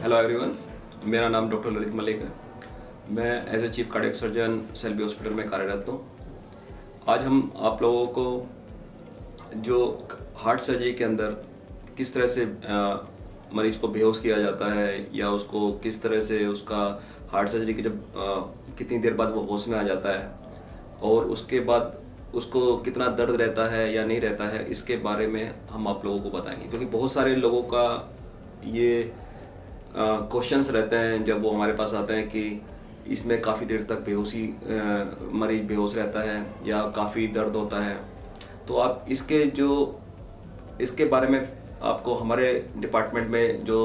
Hello everyone, मेरा नाम doctor Lalit Malik है। मैं as a chief cardiac surgeon Shelby hospital में कार्यरत हूँ। आज हम आप लोगों को जो हार्ट सर्जरी के अंदर किस तरह से मरीज को बेहोश किया जाता है या उसको किस तरह से उसका हार्ट सर्जरी की जब कितनी देर बाद वो होश में आ जाता है और उसके बाद उसको कितना दर्द रहता है या नहीं रहता है, इसके बारे में हम आप लोगों को बताएंगे। क्योंकि बहुत सारे लोगों का ये क्वेश्चंस रहते हैं जब वो हमारे पास आते हैं कि इसमें काफ़ी देर तक मरीज बेहोश रहता है या काफ़ी दर्द होता है। तो आप इसके बारे में आपको हमारे डिपार्टमेंट में जो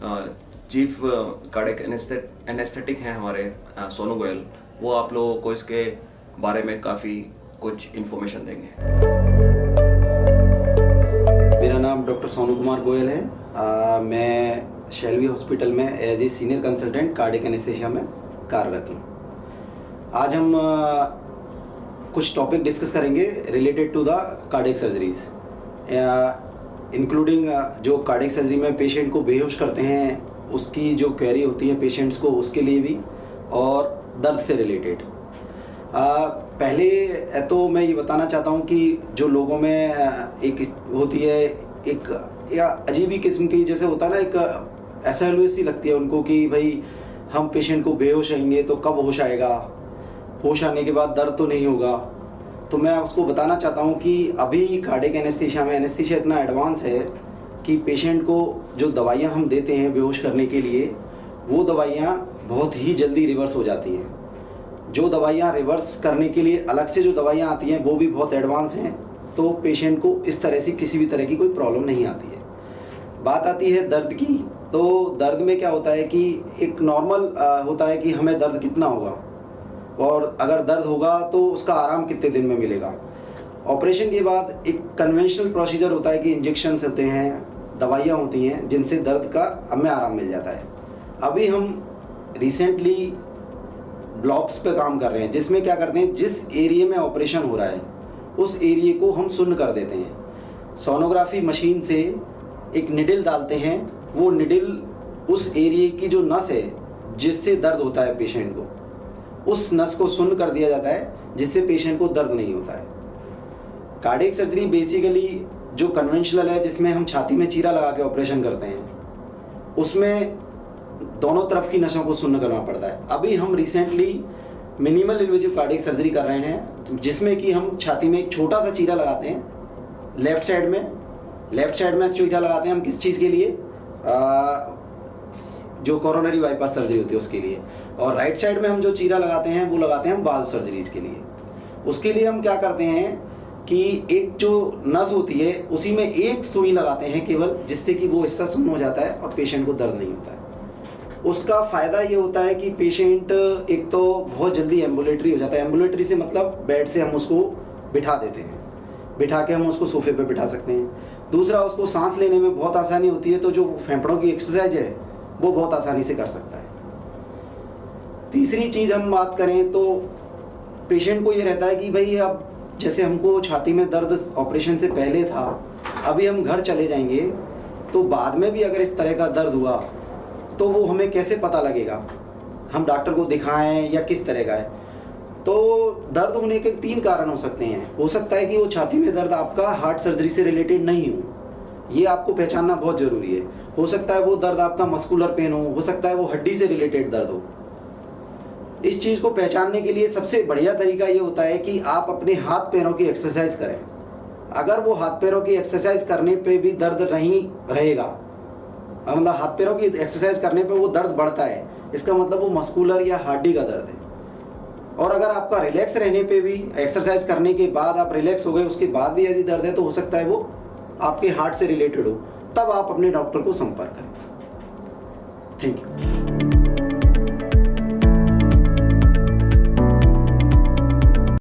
चीफ कार्डियक एनेस्थेटिक हैं हमारे सोनू गोयल, वो आप लोगों को इसके बारे में काफ़ी कुछ इन्फॉर्मेशन देंगे। मेरा नाम डॉक्टर सोनू कुमार गोयल है। मैं शेल्बी हॉस्पिटल में as a senior consultant cardiac anaesthesia में कार्यरत हूँ। आज हम कुछ टॉपिक डिस्कस करेंगे related to the cardiac surgeries, including जो कार्डियक सर्जरी में पेशेंट को बेहोश करते हैं उसकी जो क्वेरी होती है पेशेंट्स को, उसके लिए भी, और दर्द से रिलेटेड। पहले तो मैं ये बताना चाहता हूँ कि जो लोगों में एक होती है एक या अजीब ही किस्म की, जैसे होता है ना, एक ऐसा सी लगती है उनको कि भाई हम पेशेंट को बेहोश रहेंगे तो कब होश आएगा, होश आने के बाद दर्द तो नहीं होगा। तो मैं उसको बताना चाहता हूँ कि अभी कार्डियक एनेस्थीसिया में एनेस्थीसिया इतना एडवांस है कि पेशेंट को जो दवाइयाँ हम देते हैं बेहोश करने के लिए, वो दवाइयाँ बहुत ही जल्दी रिवर्स हो जाती हैं। जो दवाइयाँ रिवर्स करने के लिए अलग से जो दवाइयाँ आती हैं वो भी बहुत एडवांस हैं, तो पेशेंट को इस तरह से किसी भी तरह की कोई प्रॉब्लम नहीं आती है। बात आती है दर्द की, तो दर्द में क्या होता है कि एक नॉर्मल होता है कि हमें दर्द कितना होगा और अगर दर्द होगा तो उसका आराम कितने दिन में मिलेगा। ऑपरेशन के बाद एक कन्वेंशनल प्रोसीजर होता है कि इंजेक्शंस होते हैं, दवाइयाँ होती हैं जिनसे दर्द का हमें आराम मिल जाता है। अभी हम रिसेंटली ब्लॉक्स पे काम कर रहे हैं, जिसमें क्या करते हैं, जिस एरिया में ऑपरेशन हो रहा है उस एरिया को हम सुन्न कर देते हैं। सोनोग्राफी मशीन से एक निडल डालते हैं, वो निडल उस एरिया की जो नस है जिससे दर्द होता है पेशेंट को, उस नस को सुन्न कर दिया जाता है, जिससे पेशेंट को दर्द नहीं होता है। कार्डियक सर्जरी बेसिकली जो कन्वेंशनल है, जिसमें हम छाती में चीरा लगा के ऑपरेशन करते हैं, उसमें दोनों तरफ की नसों को सुन्न करना पड़ता है। अभी हम recently minimal invasive cardiac surgery कर रहे हैं, जिसमें कि हम छाती में एक छोटा सा चीरा लगाते हैं। लेफ्ट साइड में चीरा लगाते हैं हम किस चीज़ के लिए, जो कोरोनरी बाईपास सर्जरी होती है उसके लिए। और राइट साइड में हम जो चीरा लगाते हैं वो लगाते हैं हम वाल्व सर्जरीज के लिए। उसके लिए हम क्या करते हैं कि एक जो नस होती है उसी में एक सुई लगाते हैं केवल, जिससे कि वो हिस्सा सुन्न हो जाता है और पेशेंट को दर्द नहीं होता है। उसका फ़ायदा ये होता है कि पेशेंट एक तो बहुत जल्दी एम्बुलेटरी हो जाता है। एम्बुलेटरी से मतलब बेड से हम उसको बिठा देते हैं, बिठा के हम उसको सोफे पे बिठा सकते हैं। दूसरा, उसको सांस लेने में बहुत आसानी होती है, तो जो फेफड़ों की एक्सरसाइज है वो बहुत आसानी से कर सकता है। तीसरी चीज़ हम बात करें तो पेशेंट को ये रहता है कि भाई अब जैसे हमको छाती में दर्द ऑपरेशन से पहले था, अभी हम घर चले जाएंगे तो बाद में भी अगर इस तरह का दर्द हुआ तो वो हमें कैसे पता लगेगा, हम डॉक्टर को दिखाएं या किस तरह का है। तो दर्द होने के 3 कारण हो सकते हैं। हो सकता है कि वो छाती में दर्द आपका हार्ट सर्जरी से रिलेटेड नहीं हो, ये आपको पहचानना बहुत ज़रूरी है। हो सकता है वो दर्द आपका मस्कुलर पेन हो सकता है वो हड्डी से रिलेटेड दर्द हो। इस चीज़ को पहचानने के लिए सबसे बढ़िया तरीका ये होता है कि आप अपने हाथ पैरों की एक्सरसाइज करें। अगर वो हाथ पैरों की एक्सरसाइज करने पे भी दर्द नहीं रहेगा, मतलब हाथ पैरों की एक्सरसाइज करने पे वो दर्द बढ़ता है, इसका मतलब वो मस्कुलर या हड्डी का दर्द है। और अगर आपका रिलैक्स रहने पे भी, एक्सरसाइज करने के बाद आप रिलैक्स हो गए, उसके बाद भी यदि दर्द है, तो हो सकता है वो आपके हार्ट से रिलेटेड हो। तब आप अपने डॉक्टर को संपर्क करें। Thank you.